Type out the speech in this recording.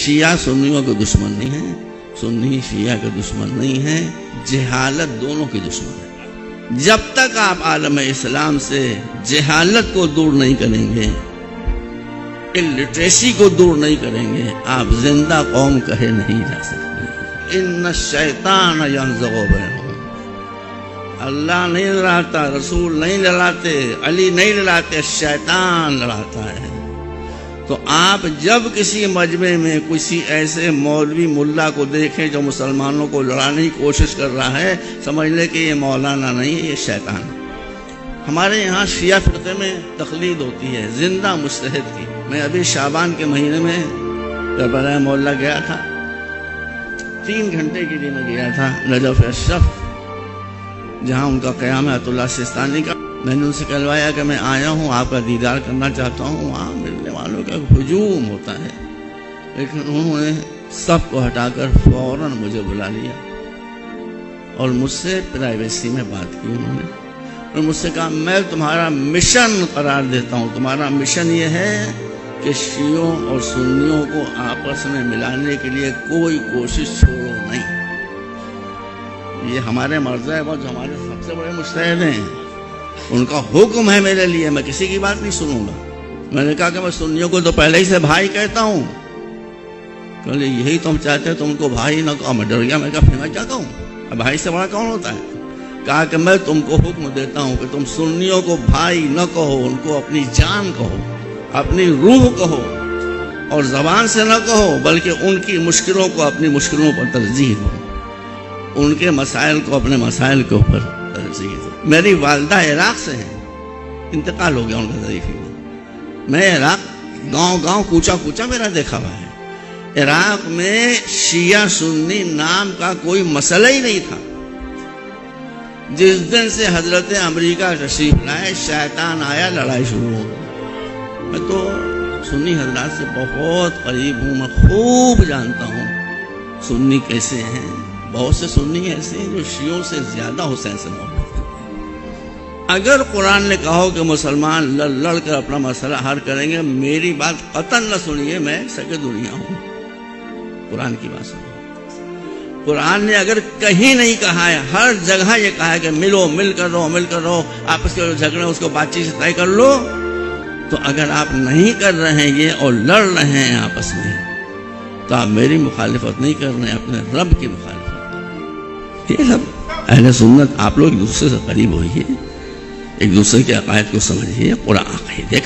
شیعہ سنیوں کے دشمن نہیں ہیں، سنی شیعہ کے دشمن نہیں ہیں، جہالت دونوں کے دشمن ہیں۔ جب تک آپ عالم اسلام سے جہالت کو دور نہیں کریں گے، الٹریسی کو دور نہیں کریں گے، آپ زندہ قوم کہے نہیں جا سکتے۔ ان الشیطان ینزغ بینہم، اللہ نہیں لڑاتا، رسول نہیں لڑاتے، علی نہیں لڑاتے، شیطان لڑاتا ہے۔ تو آپ جب کسی مجمع میں کسی ایسے مولوی ملا کو دیکھیں جو مسلمانوں کو لڑانے کی کوشش کر رہا ہے، سمجھ لیں کہ یہ مولانا نہیں ہے، یہ شیطان ہے۔ ہمارے یہاں شیعہ فرقے میں تقلید ہوتی ہے زندہ مجتہد کی۔ میں ابھی شعبان کے مہینے میں کربلا محلہ گیا تھا، 3 گھنٹے کے لیے میں گیا تھا نجف اشرف، جہاں ان کا قیام ہے آیت اللہ سستانی کا۔ میں نے ان سے کہلوایا کہ میں آیا ہوں، آپ کا دیدار کرنا چاہتا ہوں۔ وہاں ملنے والوں کا ہجوم ہوتا ہے، لیکن انہوں نے سب کو ہٹا کر فوراً مجھے بلا لیا اور مجھ سے پرائیویسی میں بات کی انہوں نے، اور مجھ سے کہا میں تمہارا مشن قرار دیتا ہوں، تمہارا مشن یہ ہے کہ شیعوں اور سنیوں کو آپس میں ملانے کے لیے کوئی کوشش چھوڑو نہیں۔ یہ ہمارے مرزا ہے، جو ہمارے سب سے بڑے مجتہد ہیں، ان کا حکم ہے میرے لیے، میں کسی کی بات نہیں سنوں گا۔ میں نے کہا کہ میں سنیوں کو تو پہلے ہی سے بھائی کہتا ہوں، کہ یہی تم چاہتے ہیں، تم ان کو بھائی نہ کہو۔ میں ڈر گیا، میں کہا پھر میں کیا کہوں، بھائی سے بڑا کون ہوتا ہے؟ کہا کہ میں تم کو حکم دیتا ہوں کہ تم سنیوں کو بھائی نہ کہو، ان کو اپنی جان کہو، اپنی روح کہو، اور زبان سے نہ کہو، بلکہ ان کی مشکلوں کو اپنی مشکلوں پر ترجیح دو، ان کے مسائل کو اپنے مسائل کے اوپر ترجیح دو۔ میری والدہ عراق سے ہیں، انتقال ہو گیا ان کا ضعیفی میں۔ میں عراق گاؤں گاؤں کوچا کوچا میرا دیکھا ہوا ہے۔ عراق میں شیعہ سنی نام کا کوئی مسئلہ ہی نہیں تھا۔ جس دن سے حضرت امریکہ تشریف لائے، شیطان آیا، لڑائی شروع ہو گئی۔ میں تو سنی حضرات سے بہت قریب ہوں، میں خوب جانتا ہوں سنی کیسے ہیں۔ بہت سے سنی ایسے ہیں جو شیعوں سے زیادہ حسین سے محبت ہیں۔ اگر قرآن نے کہا کہ مسلمان لڑ لڑ کر اپنا مسئلہ حل کریں گے، میری بات قطعاً نہ سنیے، میں سگے دنیا ہوں، قرآن کی بات سنیے۔ قرآن نے اگر کہیں نہیں کہا ہے، ہر جگہ یہ کہا ہے کہ ملو، مل کر رہو، مل کر رہو، آپس کے جو جھگڑے اس کو بات چیت سے طے کر لو۔ تو اگر آپ نہیں کر رہے ہیں یہ اور لڑ رہے ہیں آپس میں، تو آپ میری مخالفت نہیں کر رہے ہیں، اپنے رب کی مخالفت۔ یہ سب اہل سنت، آپ لوگ ایک دوسرے سے قریب ہوئیے، ایک دوسرے کے عقائد کو سمجھیے، قرآن عقیدے کا